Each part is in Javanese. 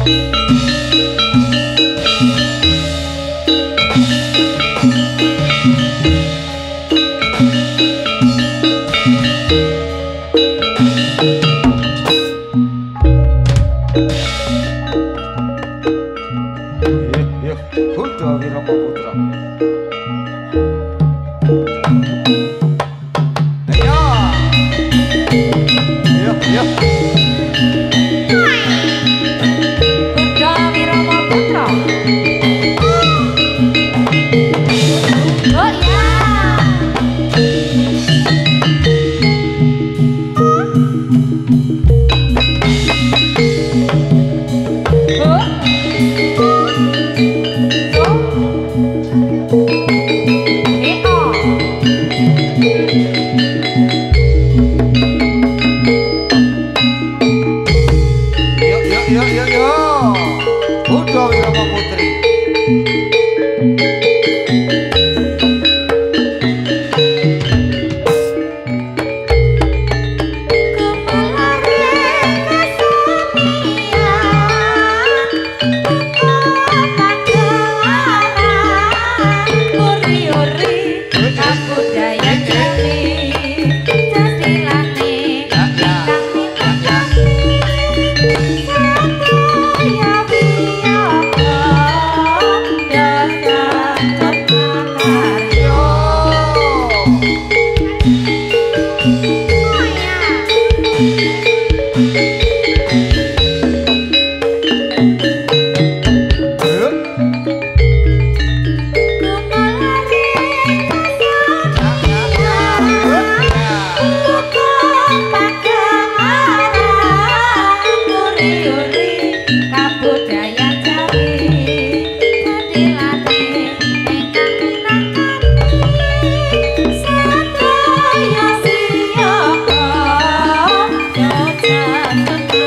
Hãy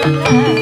subscribe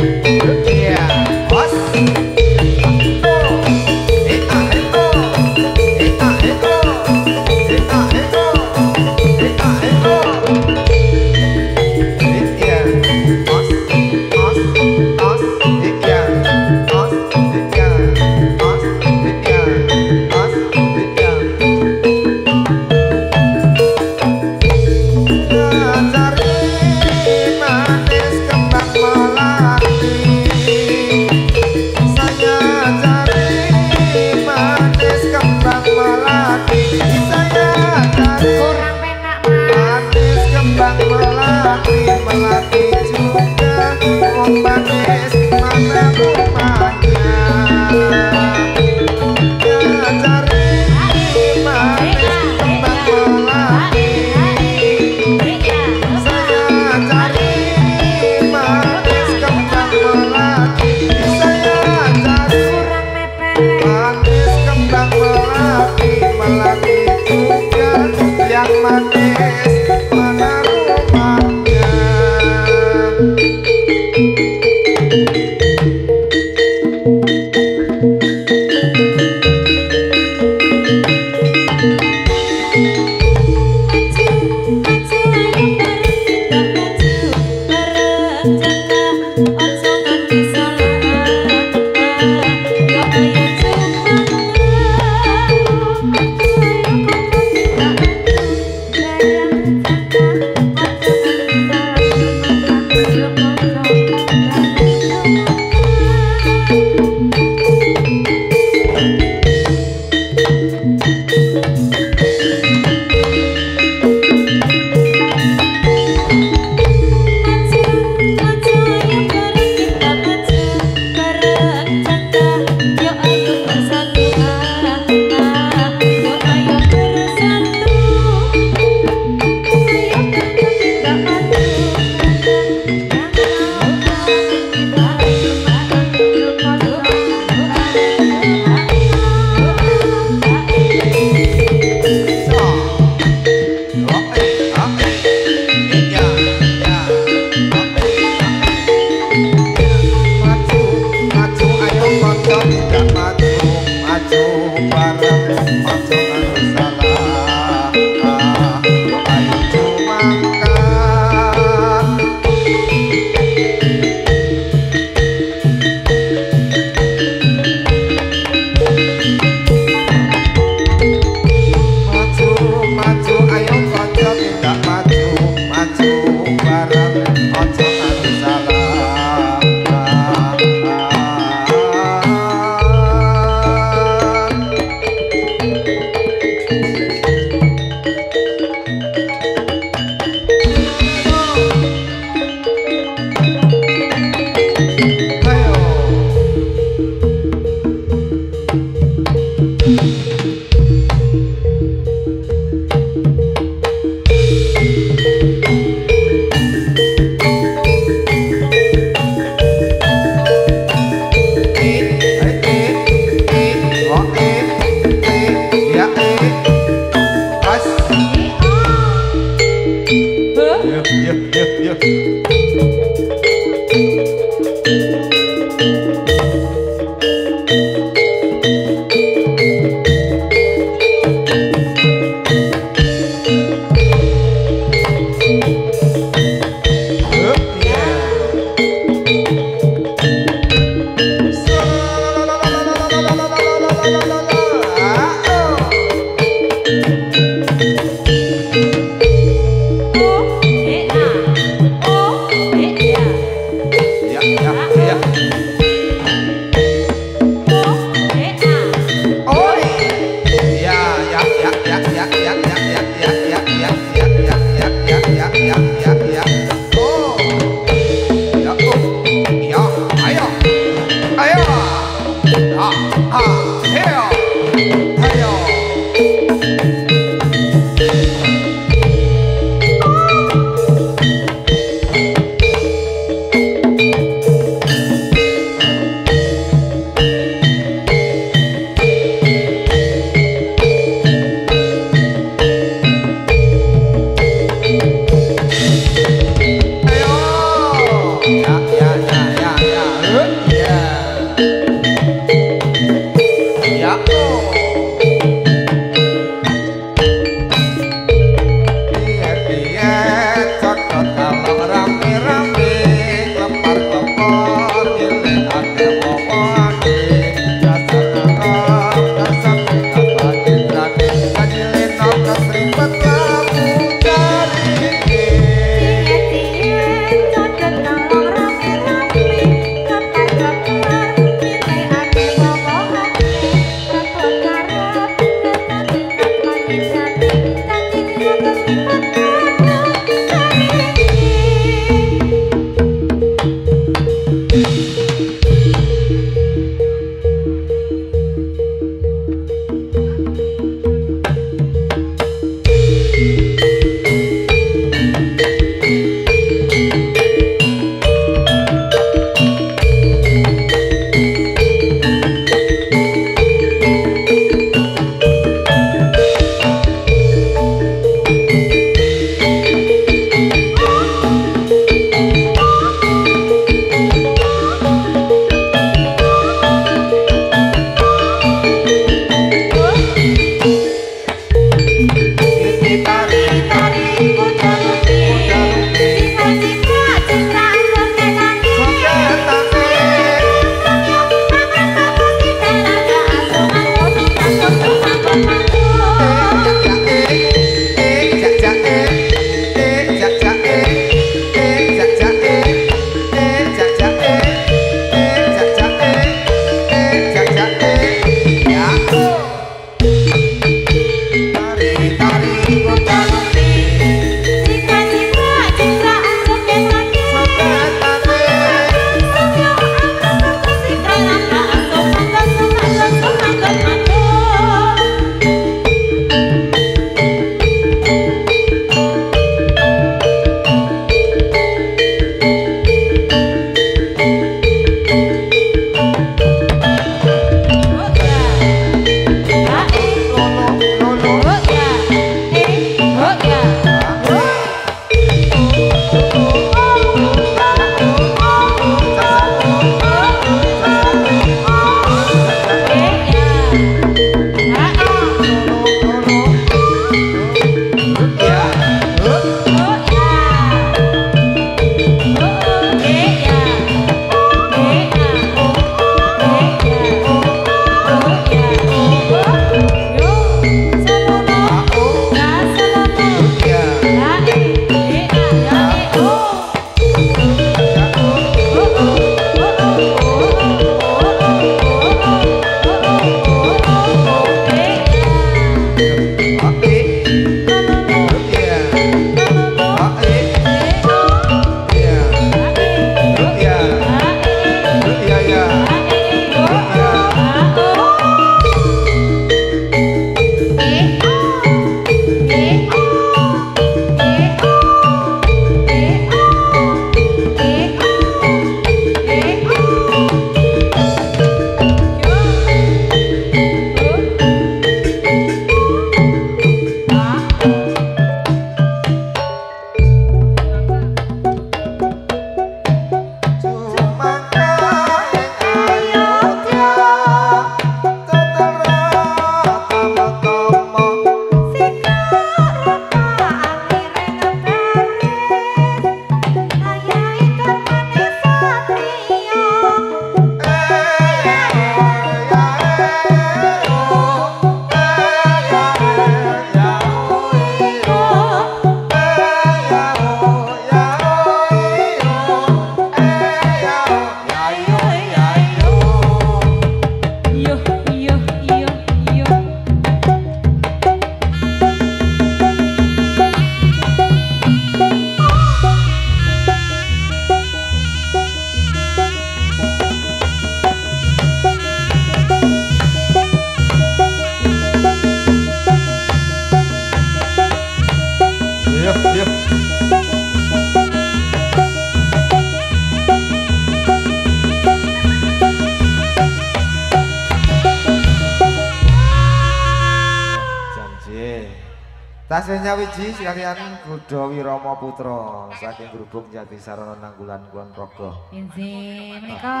Tasih nyawiji sekalian Kuda Wirama Putra saking Grubung Jati Sarana Nanggulan Kulon Progo. Inggih, menika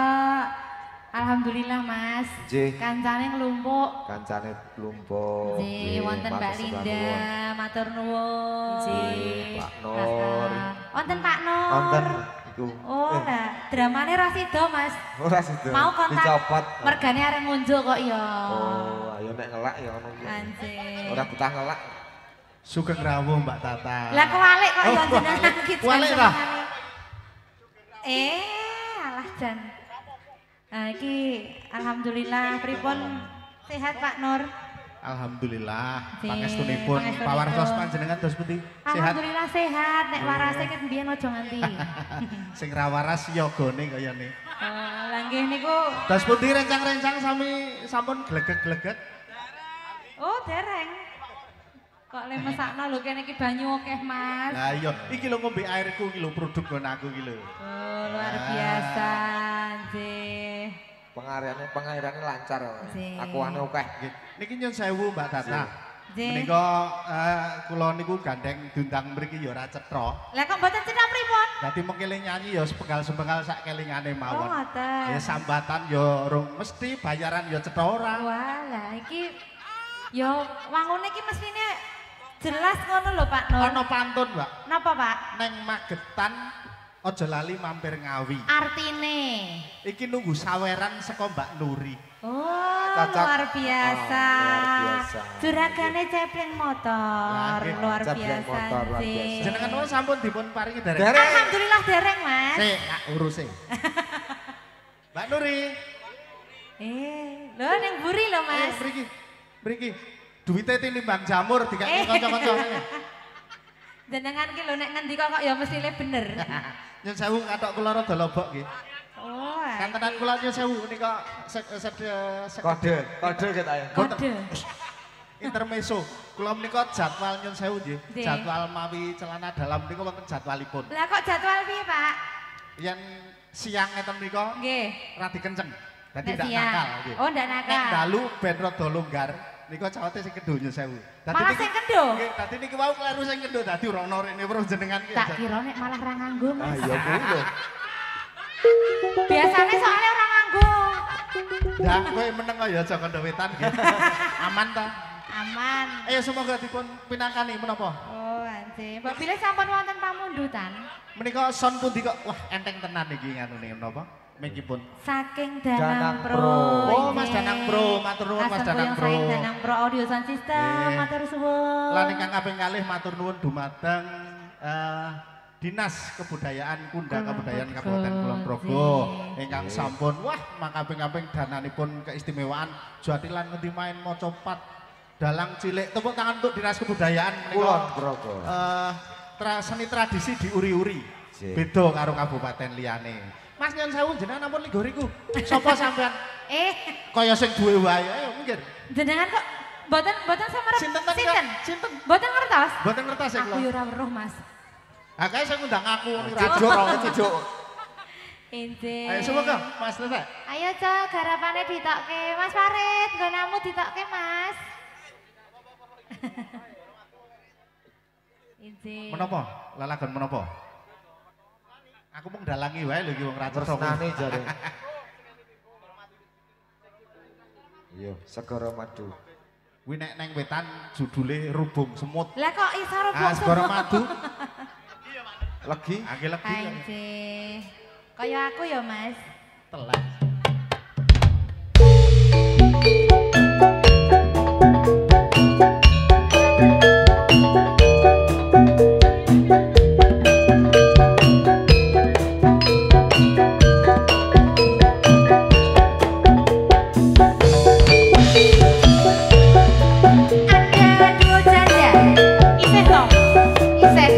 alhamdulillah Mas. Kancane nglumpuk. Kancane nglumpuk. Nggih, wonten Mbak Linda, matur nuwun. Nggih, Pak Nur. Wonten Pak Nur. Wonten iku. Oh, lah, dramane ra sida, Mas. Ora sida. Mau kontak. Dicopot. Mergane arep ngunjuk kok ya. Oh, ayo nek ngelak ya ngono iki. Anjir. Ora betah ngelak. Sugeng rawuh Mbak Tata. Lah kewalik kok ya jenengan iki. Walik ta? Alah Jan. Nah iki alhamdulillah pripun sehat Pak Nur? Alhamdulillah pangestunipun pawartos panjenengan dos pundi? Sehat. Alhamdulillah sehat nek warase ket mbiyen aja nganti. Sing ra waras yogane kaya ne. Lah nggih niku Dos pundi rencang-rencang sami sampun glegek-glegek? Oh, dereng. Kok le mesakno lho kene iki banyu akeh Mas. Lah iya, iki lho ngombe airku iki lho produk nggon aku iki lho. Oh, luar biasa. Nggih. Pengairane lancar. Akuane akeh. Niki nyun sewu Mbak Tata. Nggih. Menika kula niku gandeng dundang mriki ya ora cetha. Lah kok mboten cetha pripun? Dadi mengkele nyanyi ya sepenggal-sepenggal sak kelingane Oh, mawon. ngoten. Ya sambatan ya rung mesti bayaran ya cetha ora. Walah iki ya wangune iki mestine jelas ngono lho Pak Nur. Ana pantun, Mbak. Napa Pak? Neng Magetan aja lali mampir Ngawi. Artine. Iki nunggu saweran saka Mbak Nuri. Oh, Cocok. luar biasa. Luar biasa. Juragane cepleng motor. Lah, Luar cepleng biasa. motor, luar sih. biasa. Jenengan wong sampun dipun paringi dereng. Dereng. Alhamdulillah dereng, Mas. Sik, uruse. Mbak Nuri. Lho ning buri lho, Mas. Mriki. Mriki. Duwite tinimbang jamur dikake kanca-kanca. Jenengan ki lho nek ngendika kok ya mestine bener. Nyun sewu katok kula rada lobok nggih. Oh. Kantenan kula nyun sewu nika Kode kita ya. Kode. Intermezzo. Kula menika jadwal nyun sewu nggih. Nggih. Jadwal mawi celana dalam niku wonten jadwalipun. Lah kok jadwal piye, Pak? Yen siang ngeten nika Nggih. radi kenceng. Dadi Nek ndak siang. nakal nggih. Oh, ndak nakal. Nek dalu ben rada longgar nika cawote sing kedho nyun sewu. Malah sing kendho? Nggih, dadi niki wau kleru sing kendho dadi ora ono rene weruh jenengan ki. Tak kira nek malah ra nganggo, Ah Mas. iya kuwi lho. Biasanya soalnya ora nganggo. Ya kowe meneng kok ya aja kandha wetan nggih. Aman ta? Aman. Ayo semoga dipun pinangkani menapa? Oh, anjir. Mbak bilih sampun wonten pamundutan. Menika son pundi kok wah enteng tenan iki nganune menapa? Mengipun. Saking Danang Danang Pro. Pro. Oh, Mas Danang Pro, matur nuwun Mas Danang Pro. Saking Danang Pro Audio Sound System, Nggih. matur suwun. Lan ingkang kaping kalih matur nuwun dumateng Dinas Kebudayaan Kunda Kebudayaan Kabupaten Kulon Progo ingkang sampun wah makaping-kaping dananipun keistimewaan Jatilan ngendi main maca pat dalang cilik tepuk tangan untuk Dinas Kebudayaan Kulon Progo. Seni tradisi diuri-uri beda karo kabupaten liyane. Mas nyun sewu jenengan ampun ligoriku. Sapa sampean? Kaya sing duwe wae. Ayo minggir. Jenengan kok mboten samarep Sinten? Sinten? Mboten ngertos? Mboten ngertos ya Aku yo kula. ora weruh, Mas. Ah kae sing ngundang aku ora Ciduk. Injih. Ayo semoga Mas Tete. Ayo Cok, garapane ditokke. Mas Farid, nggonamu ditokke, Mas. Injih. Menapa? Lalagon menapa? Aku mung dalangi wae lho iki wong ra cetha. Tresnane jare. Iya, segara madu. Kuwi nek neng wetan judule Rubung Semut. Lah kok iso Ah, rubung segara madu. Legi. Angge legi. Anjir. Kaya aku ya, Mas. Telat. Ada dua janda. Iseh toh? Iseh.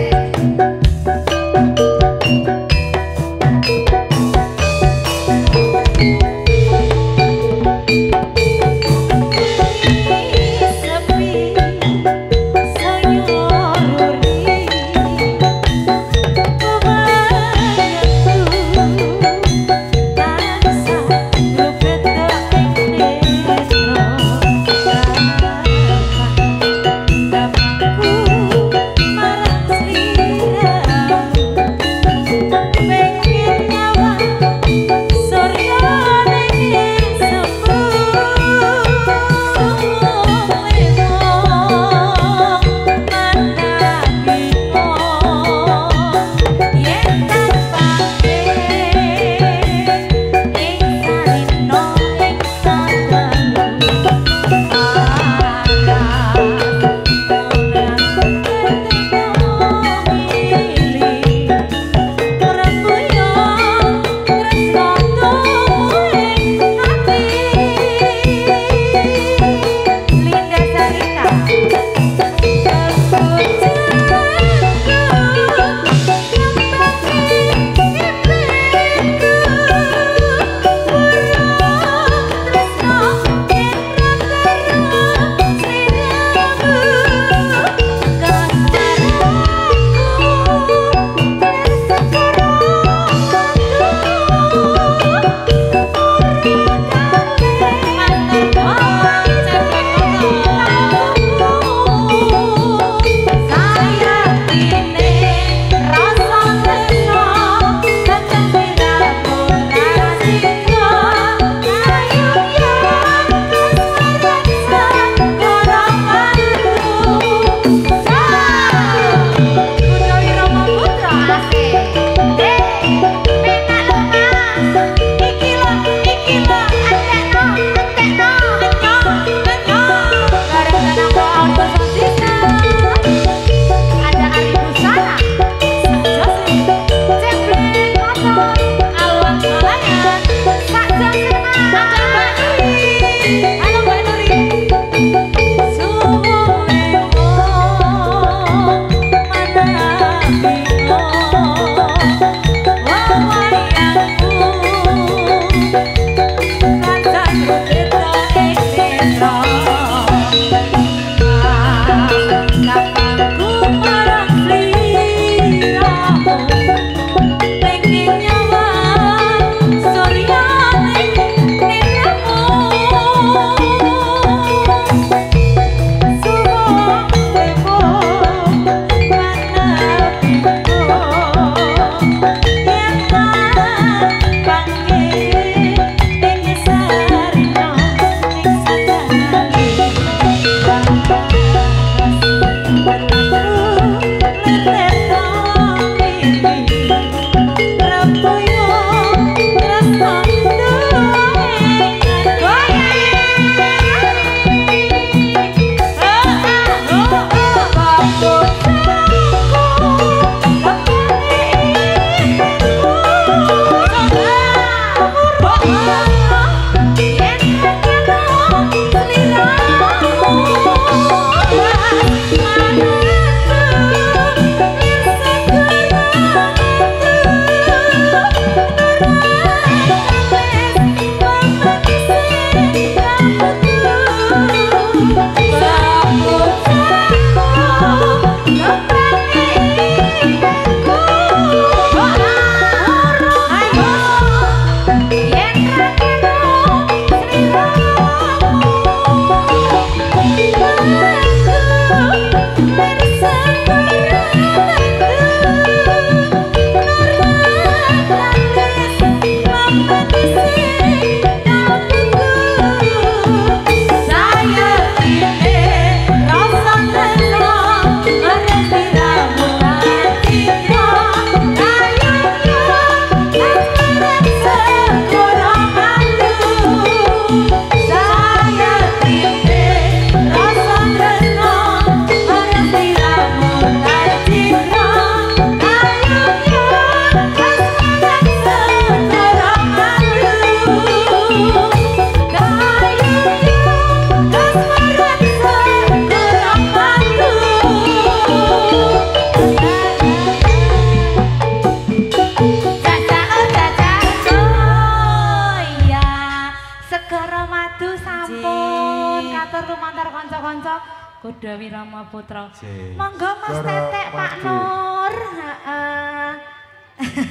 kanca Kuda Wirama Putra. Jee. Monggo Mas Cara Tetek Pak maju. Nur. Heeh.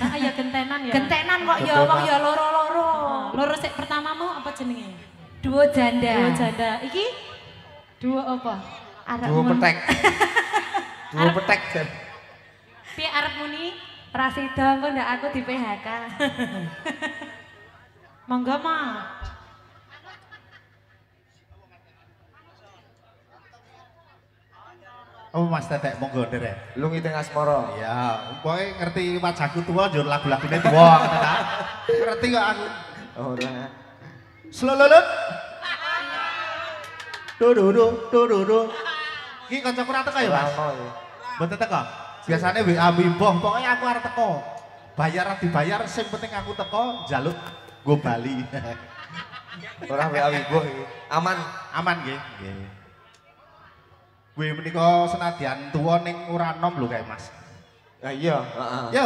Ah ya gentenan ya. Gentenan kok ya Gentenan. wong ya loro-loro. Loro sik pertamamu apa jenenge? Duo janda. Duo janda. Iki duo apa? Arep Dua mun- petek. Dua petek Jan. Piye arep muni? Prasida engko ndak aku di PHK. Monggo Ma. Oh Mas Tetek monggo nderek. Lu ngiting asmara. Ya, pokoke ngerti wajahku tua njur lagu-lagune tua ngono ta. Ngerti kok aku. Ora. Slololut. Dododo. Iki kancaku ora teko ya, Mas? Lama ya. Mboten teko. Biasane WA mimboh, pokoke aku arep teko. Bayar ora dibayar, sing penting aku teko njaluk nggo Bali. Ora WA wiboh iki. Aman. Aman nggih. Nggih. Kuwi menika senadyan tuwa ning ora nom lho kae, Mas. Nah iya, heeh. Yo.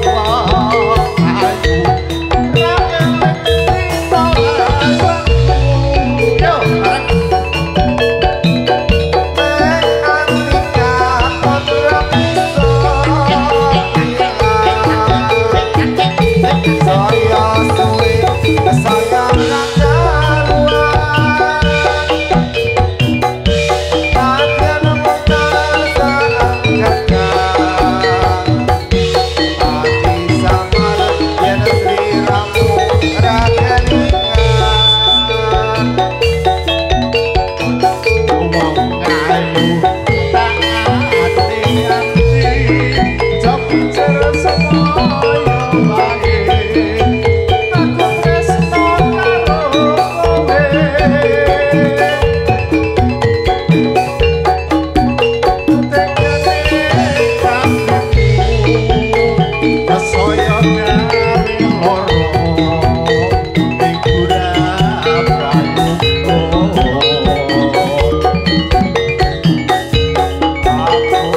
Oh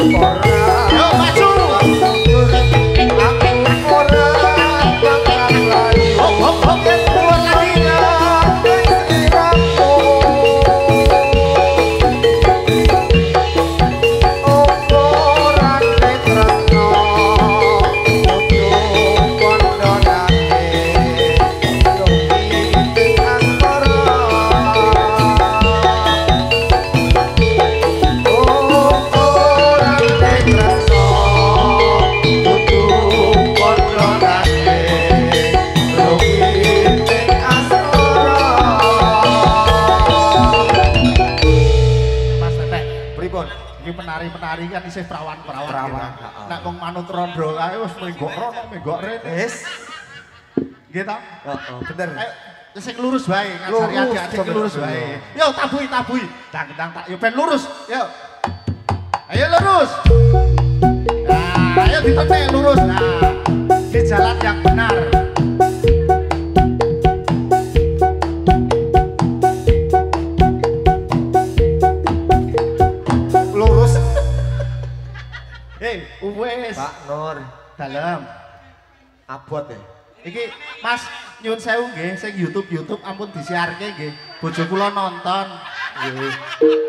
Yo maju. Aku ora bakal layu. Hop hop hop. Keluar lagi. Penari-penari kan isih perawan-perawan. Perawan, gitu. heeh. Nek wong manut rondo kae wis menggok rono, menggok rene. Wis. Gitu. Heeh, bener. Ayo sing lurus wae, ngajari Lurus, adik-adik coba lurus lurus. wae. Yo tabui. Dang tak yo ben lurus. Yo. Ayo lurus. Nah, ayo ditete lurus. Nah, di jalan yang benar. Lurus. Hei, wes. Pak Nur, Dalam. abot ya. Iki Mas nyuwun sewu nggih sing YouTube ampun disiarke nggih. Bojo kula nonton. Nggih.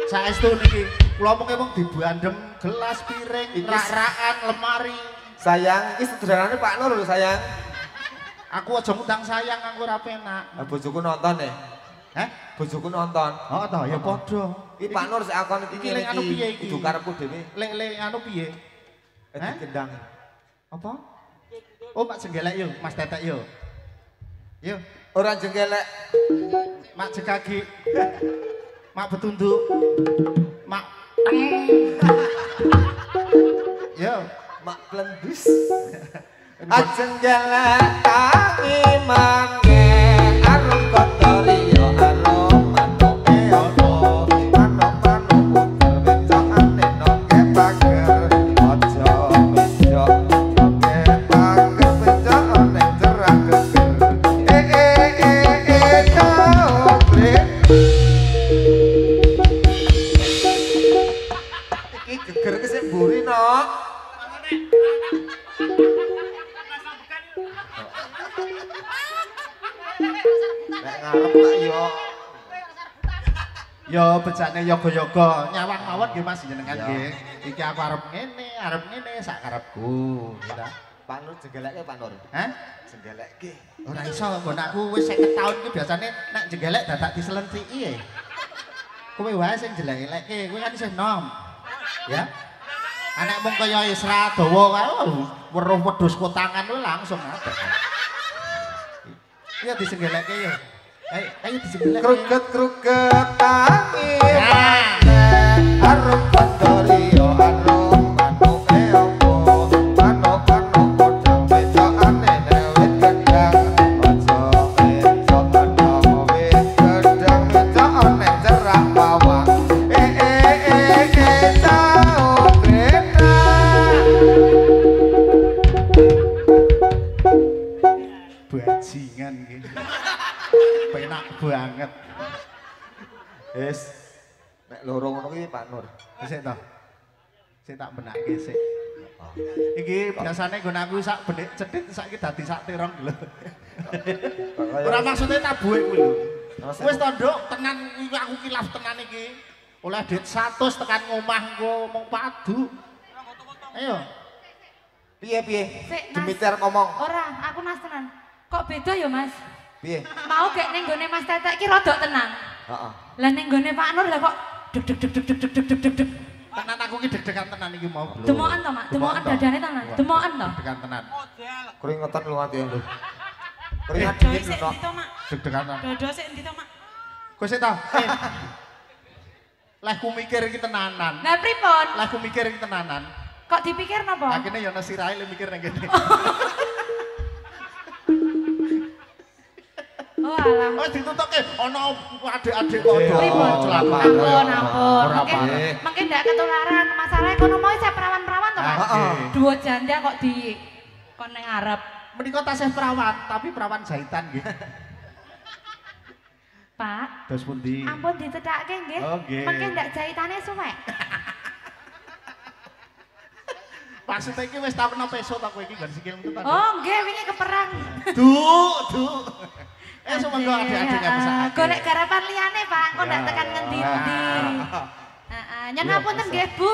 Saestu niki kula mung dibandem gelas piring, Iki- rak-rakan, lemari. Sayang, iki sederhanane Pak Nur lho sayang. Aku aja ngundang sayang aku ora penak. Bojoku nonton ya. Heh? Bojoku nonton. Oh toh ya padha. Iki Pak Nur sik akon iki Iki lek anu piye iki? kudu karepku dhewe. Lek anu piye? Heh? Dikendang. Apa? Oh Mak Jenggelek yo, Mas Tetek yo. Yo, Ora jengkelek. Mak Jekagi. Mak Betunduk. Mak Yo, Mak Plendus. Ajeng gelek tangi mange arum kotori yo arum manuke opo manuk puter wencokane noke pager aja menjok noke pager wencokane cerah geger coklet iki geger ki sing mburi nok. Nek ngarep lah yo. yo bejane yoga-yoga nyawang mawon nggih Mas jenengan nggih. Iki aku arep ngene sak karepku. Gitu. Pak Nur jenggeleke Pak Nur. Hah? Jenggeleke. Ora iso nggon aku wis 50 tahun iki biasane nek jenggelek dadak diselentiki e. Kowe wae sing jelek-elekke, kowe kan isih nom. Ya. Anek mung kaya Isra dawa kae weruh wedhus kotangan kuwi langsung ada. Iya disenggeleke yo. Ayo disenggeleke. Kruget tangi Nah. arum kotori yo arum manuke opo manuk kodang becokane wit gedang aja becokane wit gedang becokane cerak bawang tau kreta. Bajingan iki. Penak banget. Wis nek loro ngono kuwi Pak Nur. Sik to. Sik tak benakke sik. Iki biasane nggon aku sak benik cedhit saiki dadi sak terong lho. Ora maksudnya tabuhe kuwi lho. Wis to Nduk, tenan iki aku kilaf tenan iki. Oleh duit 100 tekan ngomah engko mung padu. Ayo. Piye Sik, Mas. Demiter ngomong. Ora, aku Mas tenan. Kok beda ya Mas? Piye? Mau gek ning gone Mas Tetek ki rodok tenang. Heeh. Lah ning gone Pak Nur lah kok deg deg deg deg deg deg deg deg deg. Tenan aku ki deg-degan tenan iki mau. Demokan to, Mak? Demokan dadane tenan. Demokan to. Deg-degan tenan. Keringetan lu ati lho. Keringat Dodo dingin sik lho. endi to, Mak? Deg-degan tenan. Dodo sik endi to, Mak? Kowe sik to. Lehku mikir iki tenanan. Lah pripun? Lehku mikir iki tenanan. Kok dipikir napa? Akhirnya ya nasi rai mikir nang kene. Oh alah. Wis ditutukke ana adik-adik kok. Pripun? celaka. Ampun, ampun. Ora Mungkin apa-apa. mungkin ndak ketularan. Masalah kono mau saya perawan-perawan to, Mas? Heeh. Dua janda kok di kon ning arep. Menika tasih perawan, tapi perawan jahitan nggih. Pak, Dos pundi? ampun dicedhakke nggih. Oh, nggih. Mungkin ndak jahitane suwek. Maksudnya iki wis tau kena peso ta kowe iki nggon sikilmu tuh tadi. Oh, nggih wingi keperang. Duh. Semoga adik-adiknya bisa. Golek garapan liyane, Pak. Engko ndak tekan ngendi-endi. Heeh, nyen ngapunten nggih, Bu.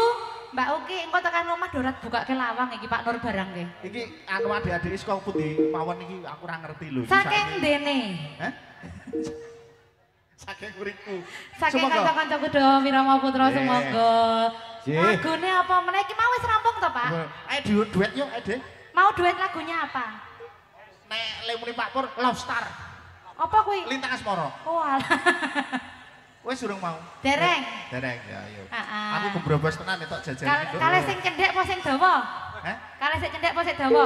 Mbak Uki, engko tekan omah dorat bukake lawang iki Pak Nur barang nggih. Iki anu adik-adik saka pundi mawon iki aku ora ngerti lho. Saking dene. Hah? Saking mriku. Saking Semoga. kanca-kancaku do Wirama Putra semoga. Nggih. Lagune apa meneh iki mau wis rampung to, Pak? Ayo duet yuk, Ade. Mau duet lagunya apa? Nek lemune Pak Pur Love Star. Apa kuwi? Lintang Asmara. Oh, alah. Wis durung mau. Dereng. Dereng ya, ayo. Heeh. Aku gembrobos tenan tok jajan iki. Kale sing cendhek apa sing dawa? Hah? Kale sing cendhek apa sing dawa?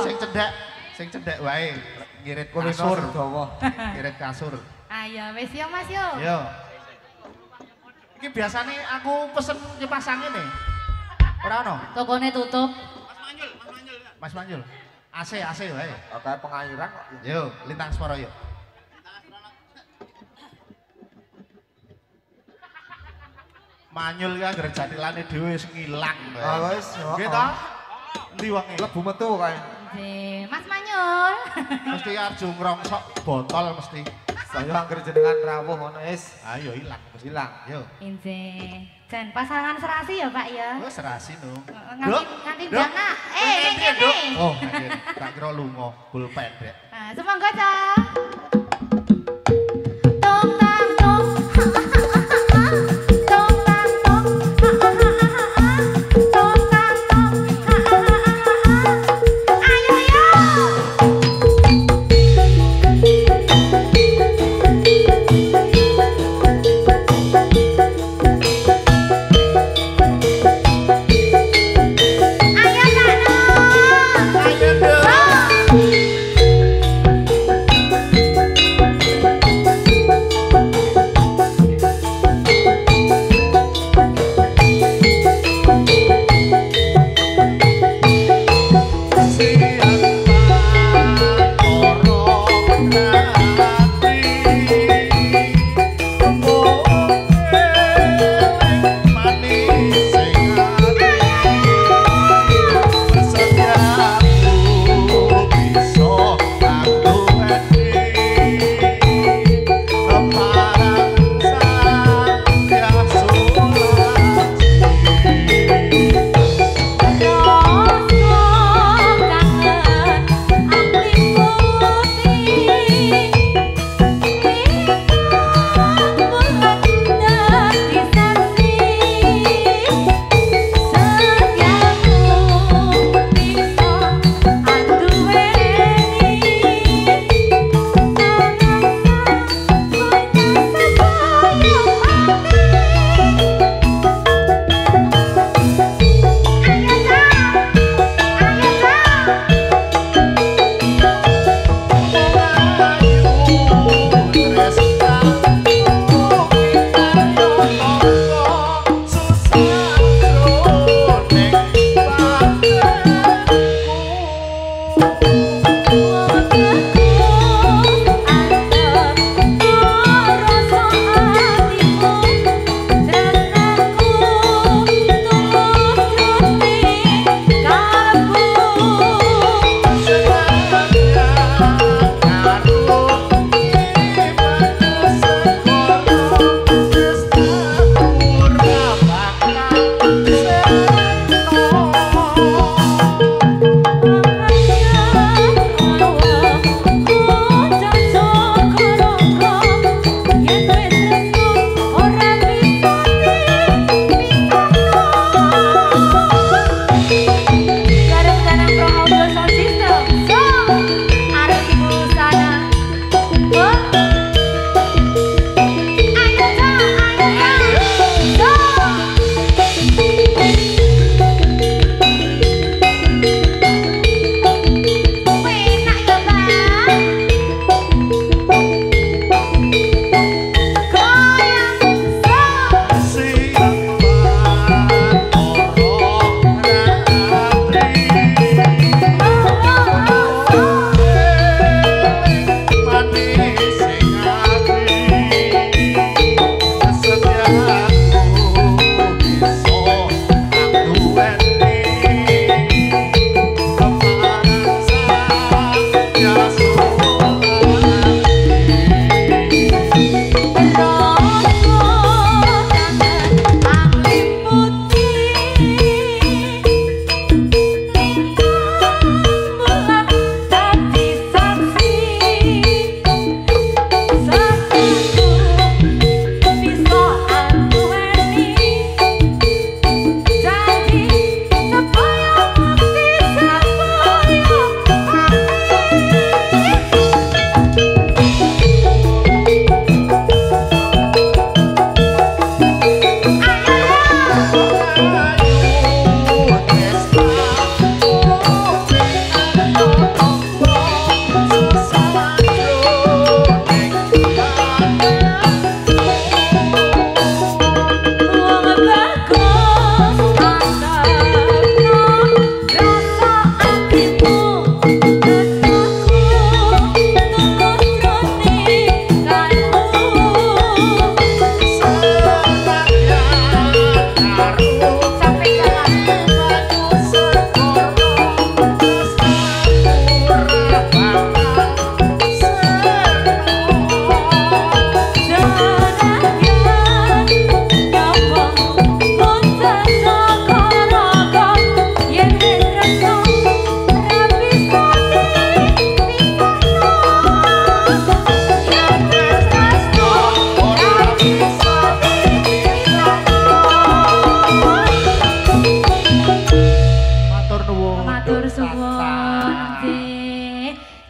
Sing cendhek wae. Ngirit Kulino kasur. dawa. Ngirit kasur. Ayo wis yo Mas yo. Yo. Iki biasane aku pesen kipas angin nih. Ora ono. Tokone tutup. Mas Manjul. AC wae. Kayak pengairan kok. Yo, Lintang Asmara yo. Manyul ya anggere jatilane dhewe wis ngilang. Ah, wis, Nggih ta? Endi wonge? Lebu metu kae. Nggih, Mas Manyul. Mesti arjo ngrongsok botol mesti. Saya anggere jenengan rawuh ngono wis. Ayo ilang mesti. Hilang. Yo. Injih. Jan pasangan serasi ya, Pak ya. Wis serasi no. Nganti dana. Ning kene. Oh, nggih. Tak kira lunga bul pendek. Nah, semoga Cak. Tong tang tong. Tong tang tong. Tong tang tong. Ayo yo. Ayo Kak Nur. Ayo dong.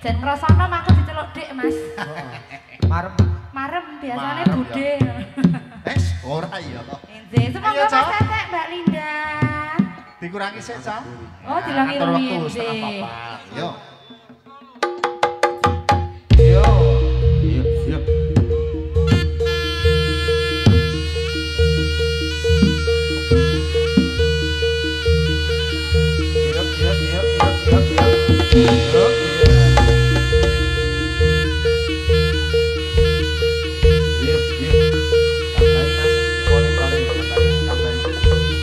Dan ngrasana mangko diceluk Dik, Mas. Marem. Marem biasane Marem, Bude. Ora ya. Injih, semoga Ayo, Mas Cok. Tetek Mbak Linda. Dikurangi sik, Cak. Oh, dilangi Atur waktu rumiyin, setengah Dik. papat. Yo. Yo. Yo, yo. Yo, yo, yo, yo, yo, yo. Yo, iya. Yo, yo. Tambahin, Mas. Boleh, boleh. Tambahin.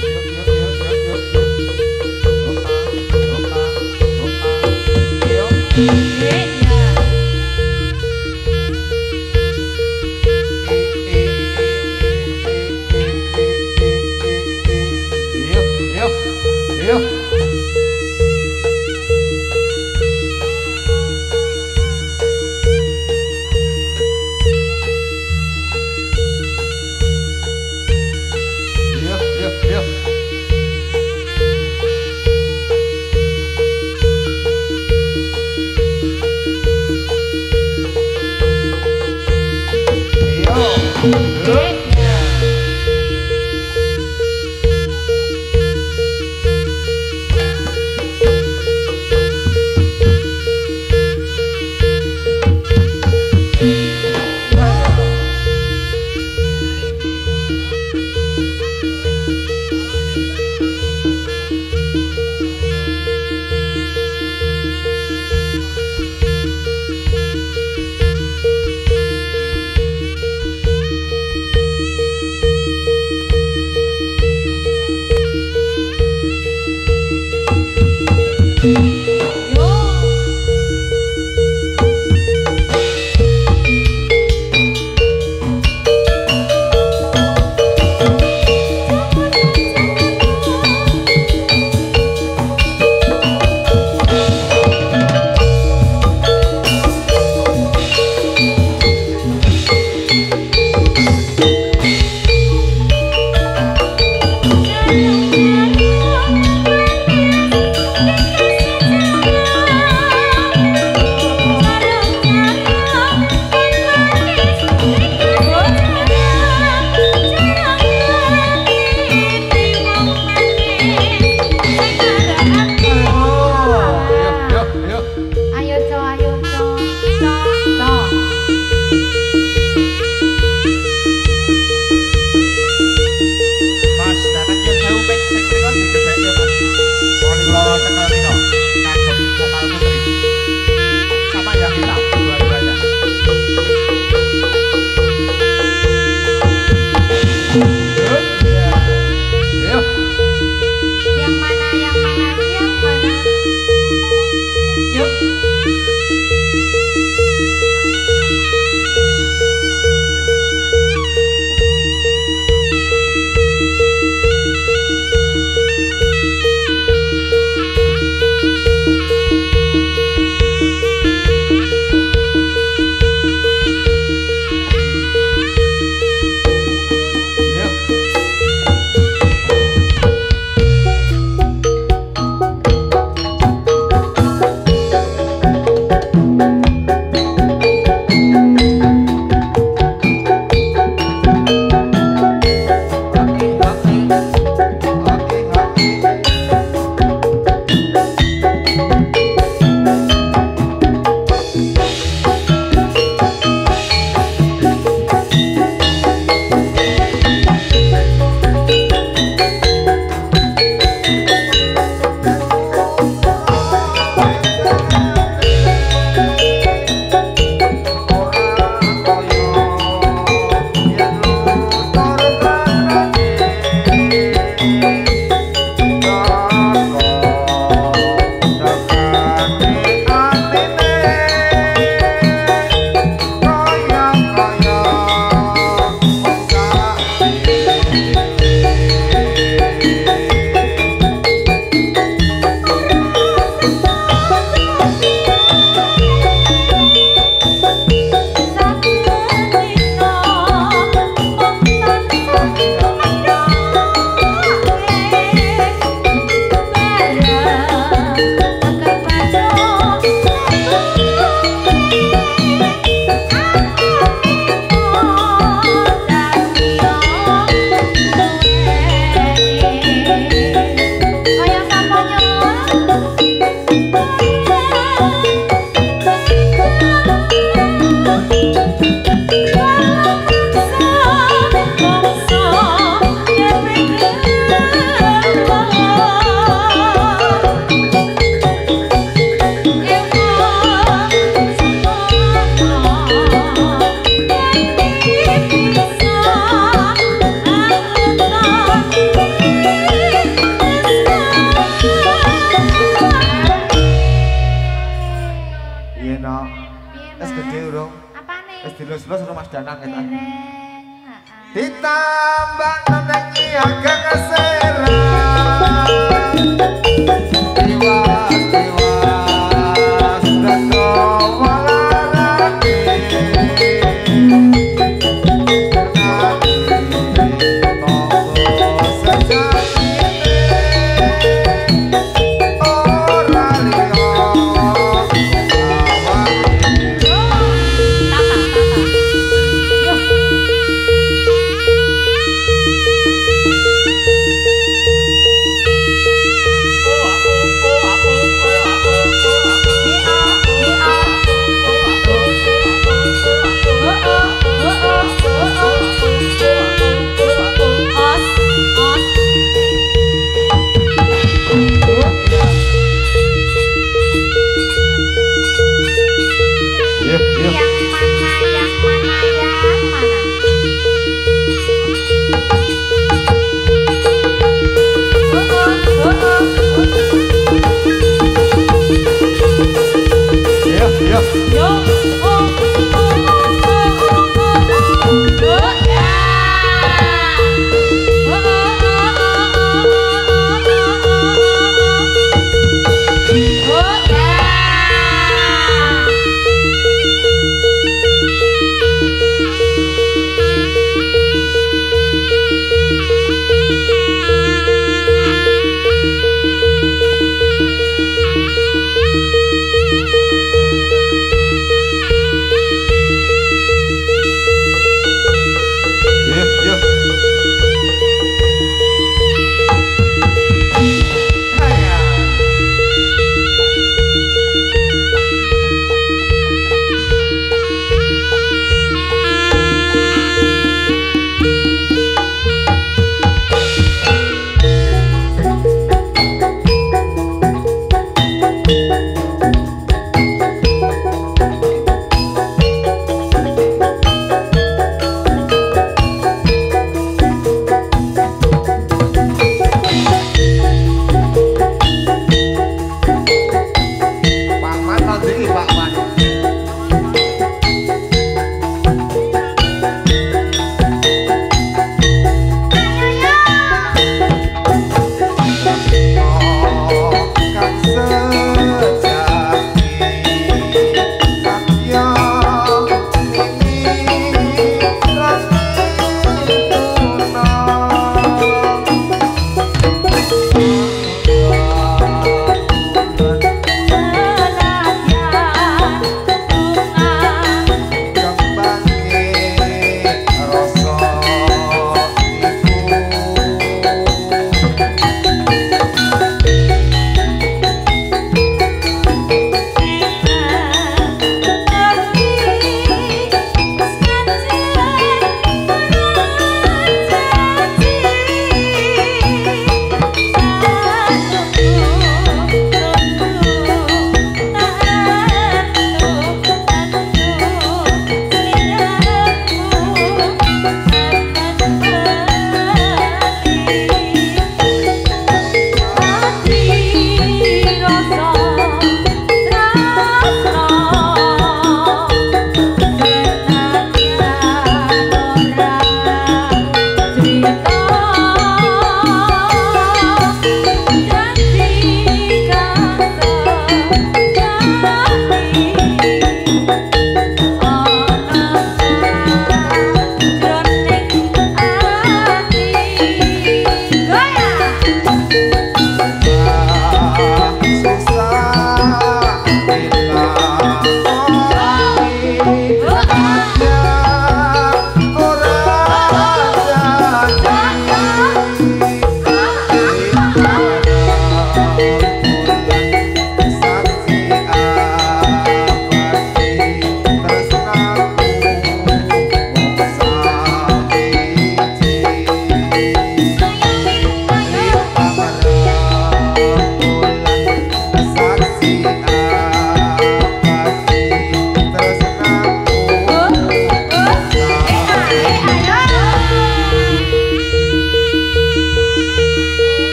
Yo, yo, yo, yo, yo, yo. Oka, oka, oka. Yo. Dik, ya. Yo, yo, yo. Yo, yo, yo. Yo. Dik, ya. Yo Belas-belas rumah Danang kita. Dereng. Ditambah nanti agak keserang. Tiwas tiwas dan lagi.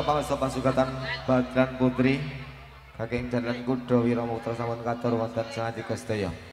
pangsa pasugatan Badran Putri Kakeng Jalan Kudo Wiramukta sampun katur wonten sangadika sedaya.